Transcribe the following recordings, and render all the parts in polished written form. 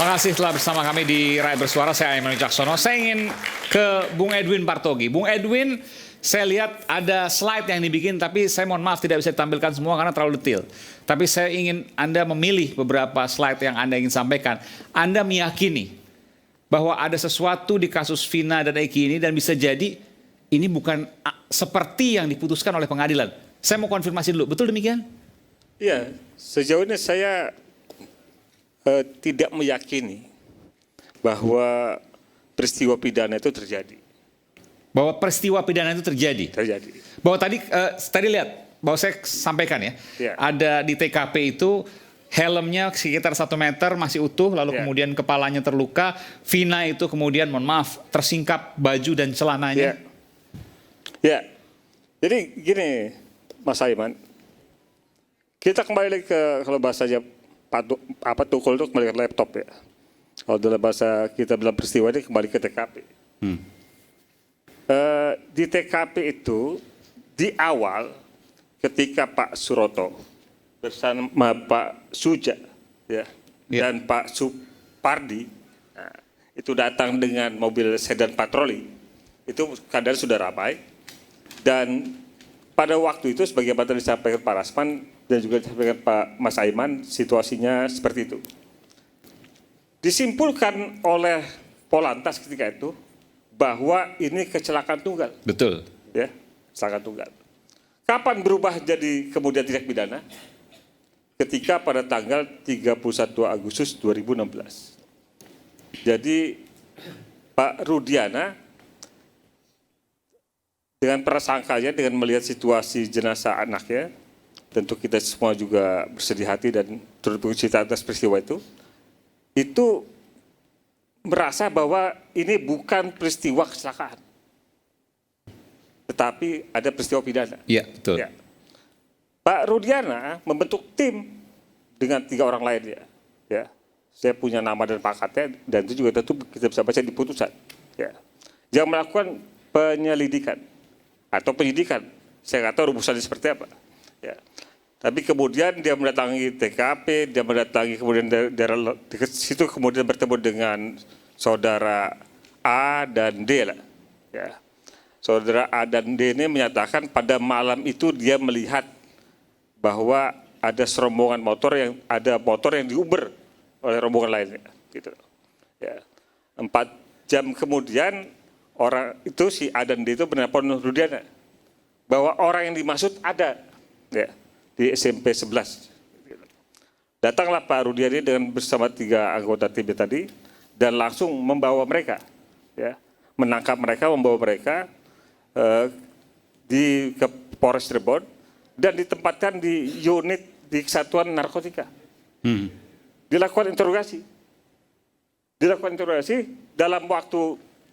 Terima kasih telah bersama kami di Rakyat Bersuara. Saya Aiman Wicaksono. Saya ingin ke Bung Edwin Partogi. Bung Edwin, saya lihat ada slide yang dibikin, tapi saya mohon maaf tidak bisa ditampilkan semua karena terlalu detail. Tapi saya ingin Anda memilih beberapa slide yang Anda ingin sampaikan. Anda meyakini bahwa ada sesuatu di kasus Vina dan Eki ini dan bisa jadi ini bukan seperti yang diputuskan oleh pengadilan. Saya mau konfirmasi dulu, betul demikian? Iya, sejauh ini saya tidak meyakini bahwa peristiwa pidana itu terjadi. Bahwa peristiwa pidana itu terjadi? Terjadi. Bahwa tadi lihat, bahwa saya sampaikan ya, Ya. ada di TKP itu helmnya sekitar 1 meter masih utuh, lalu Ya. kemudian kepalanya terluka, Vina itu kemudian, mohon maaf, tersingkap baju dan celananya. Ya, jadi gini Mas Aiman, kita kembali lagi ke, kalau bahasanya Pak Tukul itu kembali ke laptop ya. Kalau dalam bahasa kita bilang peristiwa ini kembali ke TKP. Di TKP itu di awal ketika Pak Suroto bersama Pak Suja ya, dan Pak Supardi itu datang dengan mobil sedan patroli, itu keadaan sudah ramai dan pada waktu itu sebagaimana disampaikan Pak Rasman dan juga disampaikan Pak Mas Aiman, situasinya seperti itu. Disimpulkan oleh Polantas ketika itu bahwa ini kecelakaan tunggal. Betul. Ya, kecelakaan tunggal. Kapan berubah jadi kemudian tindak pidana? Ketika pada tanggal 31 Agustus 2016. Jadi Pak Rudiana dengan prasangkanya, dengan melihat situasi jenazah anaknya, tentu kita semua juga bersedih hati dan turut berduka atas peristiwa itu merasa bahwa ini bukan peristiwa kecelakaan, tetapi ada peristiwa pidana. Iya, betul. Ya. Pak Rudiana membentuk tim dengan 3 orang lainnya. Ya. Saya punya nama dan pangkatnya, dan itu juga tentu kita bisa baca di putusan. Ya. Yang melakukan penyelidikan atau penyidikan. Saya nggak tahu rumusannya seperti apa. Ya. Tapi kemudian dia mendatangi TKP, dia mendatangi kemudian daerah dekat situ, kemudian bertemu dengan saudara A dan D lah. Ya. Saudara A dan D ini menyatakan pada malam itu dia melihat bahwa ada serombongan motor yang diuber oleh rombongan lainnya. Gitu. Ya. 4 jam kemudian orang itu si A dan D itu menelpon Rudiana bahwa orang yang dimaksud ada. Ya. Di SMP 11. Datanglah Pak Rudiana dengan bersama 3 anggota tim tadi dan langsung membawa mereka, ya, menangkap mereka, membawa mereka ke Polres Cirebon dan ditempatkan di unit di Kesatuan Narkotika. Dilakukan interogasi dalam waktu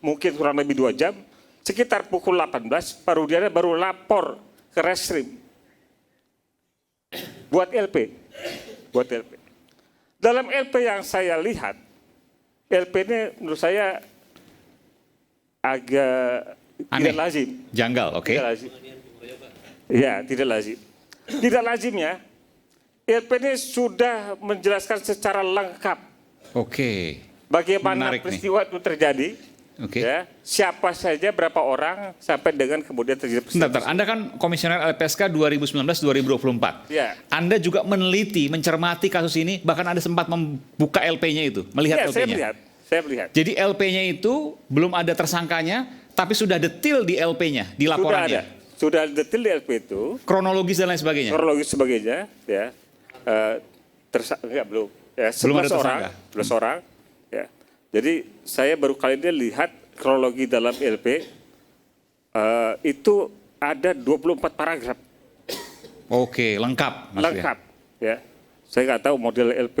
mungkin kurang lebih 2 jam, sekitar pukul 18 Pak Rudiana baru lapor ke Reskrim. Buat LP. Dalam LP yang saya lihat, LP ini menurut saya agak aneh, tidak lazim. Janggal, oke. Tidak lazim. Ya, tidak lazim. Tidak lazimnya, LP ini sudah menjelaskan secara lengkap. Oke. Bagaimana Menarik peristiwa itu terjadi. Oke. Ya, siapa saja, berapa orang, sampai dengan kemudian terjadi peristiwa. Sebentar, Anda kan Komisioner LPSK 2019-2024. Ya. Anda juga meneliti, mencermati kasus ini, bahkan Anda sempat membuka LP-nya itu, melihat Ya, LP-nya. saya melihat. Jadi LP-nya itu belum ada tersangkanya, tapi sudah detil di LP-nya, di laporannya. Sudah detil di LP itu. Kronologis dan lain sebagainya. Kronologis sebagainya, ya. Enggak, belum. Ya, Belum ada 11 orang, tersangka. 11 orang. Ya. Jadi saya baru kali ini lihat kronologi dalam LP itu ada 24 paragraf. Oke, lengkap. Maksudnya. Lengkap, ya. Saya nggak tahu model LP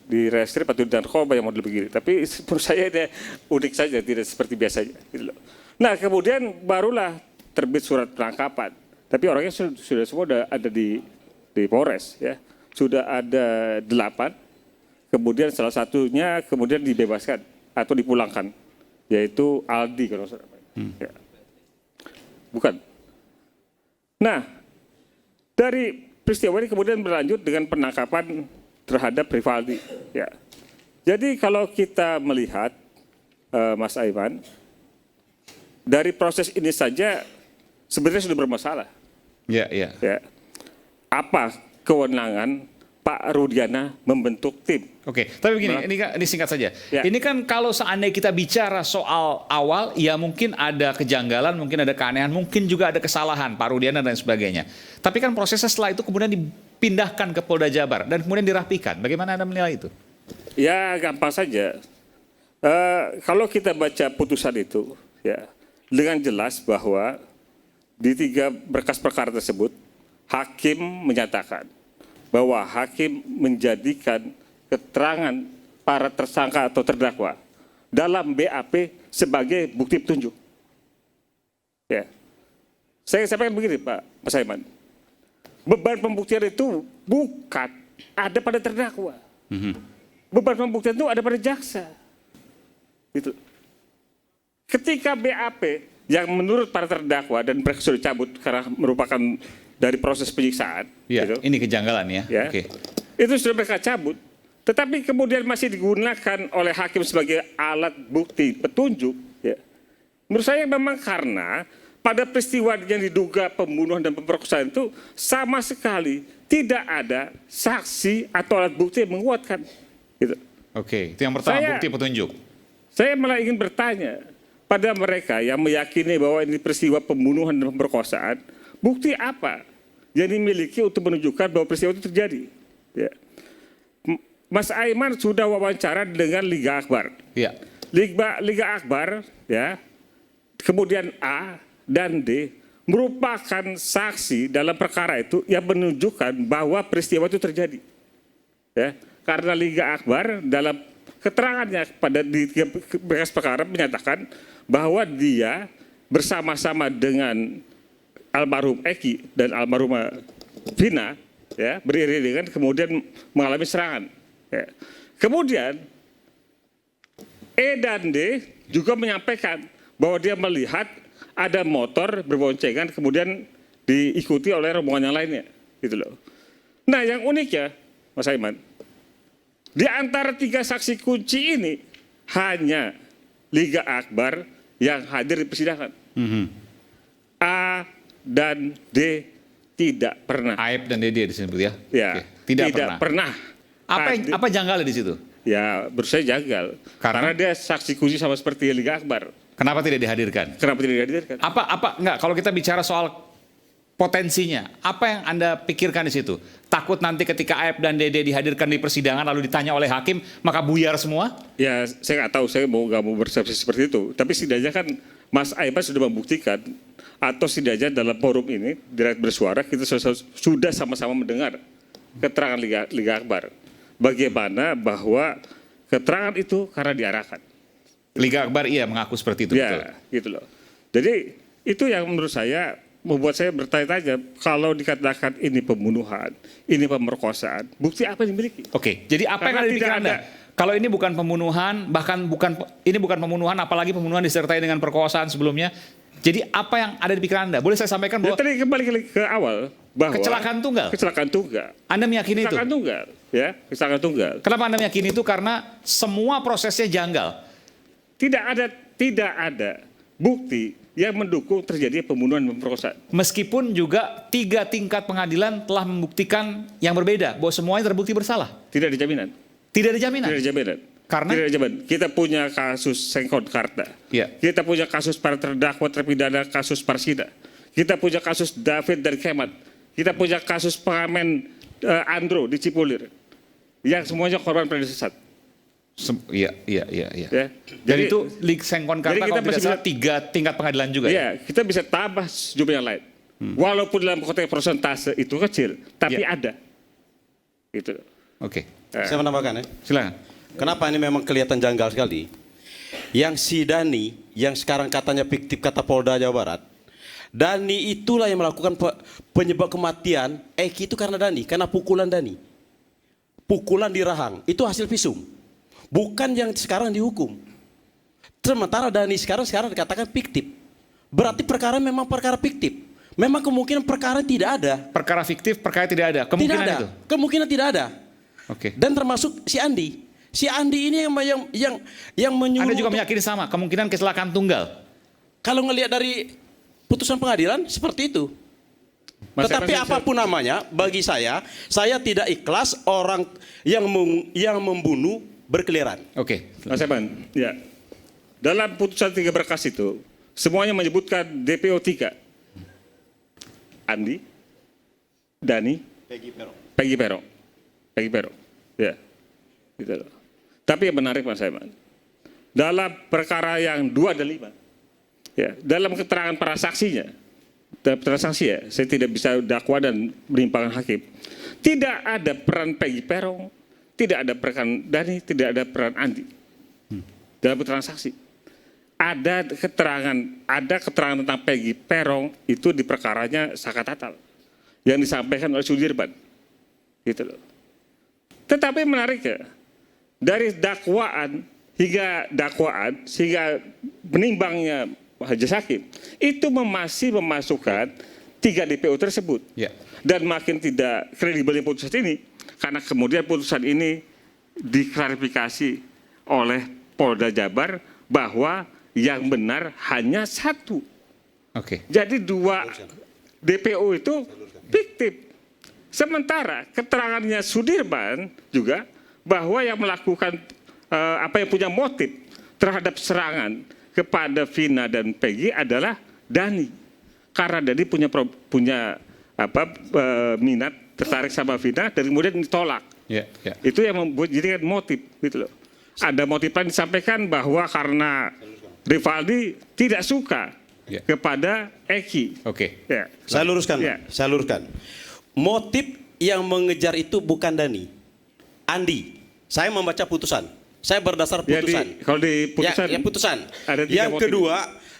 di Reskrim atau di Narkoba yang model begini. Tapi menurut saya ini unik saja, tidak seperti biasanya. Gitu loh. Nah, kemudian barulah terbit surat penangkapan. Tapi orangnya sudah semua ada di Polres, ya. Sudah ada 8. Kemudian salah satunya kemudian dibebaskan atau dipulangkan, yaitu Aldi kalau salah. Ya. Bukan. Nah, dari peristiwa ini kemudian berlanjut dengan penangkapan terhadap Rivaldi. Ya. Jadi kalau kita melihat, Mas Aiman, dari proses ini saja sebenarnya sudah bermasalah. Ya, ya. Ya. Apa kewenangan Pak Rudiana membentuk tim? Oke, tapi begini, ini singkat saja. Ya. Ini kan kalau seandainya kita bicara soal awal, ya mungkin ada kejanggalan, mungkin ada keanehan, mungkin juga ada kesalahan Pak Rudiana dan sebagainya. Tapi kan prosesnya setelah itu kemudian dipindahkan ke Polda Jabar dan kemudian dirapikan. Bagaimana Anda menilai itu? Ya gampang saja. Kalau kita baca putusan itu, ya dengan jelas bahwa di 3 berkas perkara tersebut, hakim menyatakan bahwa hakim menjadikan keterangan para tersangka atau terdakwa dalam BAP sebagai bukti petunjuk. Ya. Saya sampaikan begini Pak Mas Aiman, beban pembuktian itu bukan ada pada terdakwa. Beban pembuktian itu ada pada jaksa. Itu. Ketika BAP yang menurut para terdakwa dan mereka sudah dicabut karena merupakan dari proses penyiksaan. Ya, gitu, ini kejanggalan ya. ya Oke. itu sudah mereka cabut. Tetapi kemudian masih digunakan oleh hakim sebagai alat bukti petunjuk. Ya. Menurut saya memang karena pada peristiwa yang diduga pembunuhan dan pemerkosaan itu sama sekali tidak ada saksi atau alat bukti yang menguatkan. Gitu. Oke, itu yang pertama, bukti petunjuk. Saya malah ingin bertanya pada mereka yang meyakini bahwa ini peristiwa pembunuhan dan pemerkosaan, bukti apa yang dimiliki untuk menunjukkan bahwa peristiwa itu terjadi? Ya. Mas Aiman sudah wawancara dengan Liga Akbar. Ya. Liga Akbar, ya, kemudian A dan D merupakan saksi dalam perkara itu yang menunjukkan bahwa peristiwa itu terjadi. Ya, karena Liga Akbar dalam keterangannya pada di berkas perkara menyatakan bahwa dia bersama-sama dengan almarhum Eki dan almarhumah Vina, ya, beriringan kemudian mengalami serangan. Ya. Kemudian E dan D juga menyampaikan bahwa dia melihat ada motor berboncengan kemudian diikuti oleh rombongan yang lainnya, gitu loh. Nah, yang uniknya, Mas Aiman, di antara 3 saksi kunci ini hanya Liga Akbar yang hadir di persidangan. A dan D tidak pernah. Aib dan Dede disebut ya? Ya, Oke. Tidak pernah. Apa janggal di situ? Ya, menurut saya janggal. Karena dia saksi kunci sama seperti Liga Akbar. Kenapa tidak dihadirkan? Kenapa tidak dihadirkan? Enggak, kalau kita bicara soal potensinya, apa yang Anda pikirkan di situ? Takut nanti ketika Aib dan Dede dihadirkan di persidangan lalu ditanya oleh hakim, maka buyar semua? Ya, saya nggak tahu, saya nggak mau bersepsi seperti itu. Tapi setidaknya kan Mas Aiman sudah membuktikan, atau setidaknya dalam forum ini, di Rakyat Bersuara, kita sudah sama-sama mendengar keterangan Liga Akbar. Bagaimana bahwa keterangan itu karena diarahkan. Liga Akbar iya mengaku seperti itu. Ya, betul. gitu loh. Jadi itu yang menurut saya membuat saya bertanya-tanya, kalau dikatakan ini pembunuhan, ini pemerkosaan, bukti apa yang dimiliki? Oke, jadi apa yang Karena ada di pikiran tidak Anda? Kalau ini bukan pembunuhan, bahkan ini bukan pembunuhan, apalagi pembunuhan disertai dengan perkosaan sebelumnya. Jadi apa yang ada di pikiran Anda? Boleh saya sampaikan bahwa Tadi kembali ke awal bahwa kecelakaan tunggal. Kecelakaan tunggal. Anda meyakini itu? Kecelakaan tunggal, ya, kecelakaan tunggal. Kenapa Anda meyakini itu? Karena semua prosesnya janggal. Tidak ada bukti yang mendukung terjadi pembunuhan dan pemerkosaan. Meskipun juga 3 tingkat pengadilan telah membuktikan yang berbeda, bahwa semuanya terbukti bersalah. Tidak ada jaminan. Tidak ada jaminan. Tidak ada jaminan. Karena? Tidak ada jaminan. Kita punya kasus Sengkon Karta. Ya. Kita punya kasus para terdakwa terpidana kasus Parsida. Kita punya kasus David dan Kemat. Kita punya kasus pengamen Andro di Cipulir. Yang semuanya korban perdana sesat. Iya. Ya. Jadi itu Lig Sengkon Karta kalau tidak salah 3 tingkat pengadilan juga. Iya, kita bisa tambah sejumlah yang lain. Walaupun dalam konteks persentase itu kecil, tapi ada. Gitu. Oke. Saya menambahkan ya. Silakan. Kenapa ini memang kelihatan janggal sekali? Yang si Dani, yang sekarang katanya fiktif kata Polda Jawa Barat, Dani itulah yang melakukan penyebab kematian Eki itu karena Dani, karena pukulan Dani. Pukulan di rahang, itu hasil visum. Bukan yang sekarang dihukum. Sementara Dani sekarang dikatakan fiktif. Berarti perkara memang perkara fiktif. Memang kemungkinan perkara tidak ada. Perkara fiktif, perkara tidak ada. Kemungkinan tidak ada. itu. Kemungkinan tidak ada. Oke. Dan termasuk si Andi. Si Andi ini yang menyuruh. Anda juga meyakini sama, kemungkinan kecelakaan tunggal. Kalau ngelihat dari putusan pengadilan seperti itu. Mas Tetapi Evan, apapun namanya, bagi saya tidak ikhlas orang yang membunuh berkeliaran. Oke. Mas Evan, ya. Dalam putusan 3 berkas itu, semuanya menyebutkan DPO 3. Andi, Dani, Peggy Peron. Ya. Gitu loh. Tapi yang menarik Mas Evan, dalam perkara yang 2 dan 5, ya, dalam keterangan para saksinya, transaksi ya, saya tidak bisa dakwa dan menimpalkan hakim. Tidak ada peran Peggy Peron, tidak ada peran Dani, tidak ada peran Andi dalam transaksi. Ada keterangan tentang Peggy Peron itu di perkaranya Saka Tatal yang disampaikan oleh Sudirman, gitu loh. Tetapi menarik ya, dari dakwaan hingga menimbangnya majelis hakim itu masih memasukkan 3 DPO tersebut. Ya. Dan makin tidak kredibelnya putusan ini karena kemudian putusan ini diklarifikasi oleh Polda Jabar bahwa yang benar hanya 1. Oke. Jadi 2 DPO itu fiktif. Sementara keterangannya Sudirman juga bahwa yang melakukan yang punya motif terhadap serangan kepada Vina dan Peggy adalah Dani. Karena Dani punya minat tertarik sama Vina dan kemudian ditolak. Ya, ya. Itu yang membuat jadi motif gitu loh. Ada motif lain disampaikan bahwa karena Rivaldi tidak suka Ya. kepada Eki. Oke. Ya. Saya luruskan, Ya. saya luruskan. Motif yang mengejar itu bukan Dani, Andi. Saya membaca putusan. Saya berdasar Ya, putusan. kalau di putusan, ya, putusan. ada 3 Yang motif. kedua,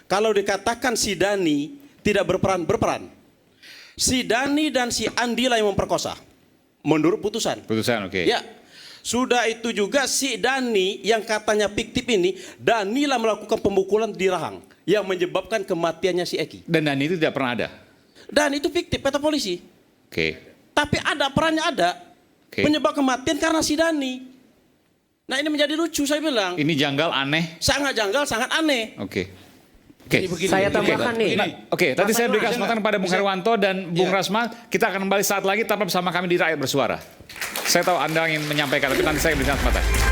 kalau dikatakan si Dani tidak berperan. Si Dani dan si Andi lah yang memperkosa. Menurut putusan. Putusan, oke. Ya. Sudah itu juga si Dani yang katanya fiktif ini, Dani lah melakukan pemukulan di rahang yang menyebabkan kematiannya si Eki. Dan Dani itu tidak pernah ada. Dan itu fiktif kata polisi. Oke. Tapi ada perannya ada. Oke. Penyebab kematian karena si Dani. Nah ini menjadi lucu saya bilang. Ini janggal, aneh. Sangat janggal, sangat aneh. Oke. Oke. Saya tambahkan nih. Oke, tadi saya beri kesempatan kepada Bung Herwanto dan Bung Rasma. Kita akan kembali saat lagi tetap bersama kami di Rakyat Bersuara. Saya tahu Anda ingin menyampaikan, tapi nanti saya berikan kesempatan.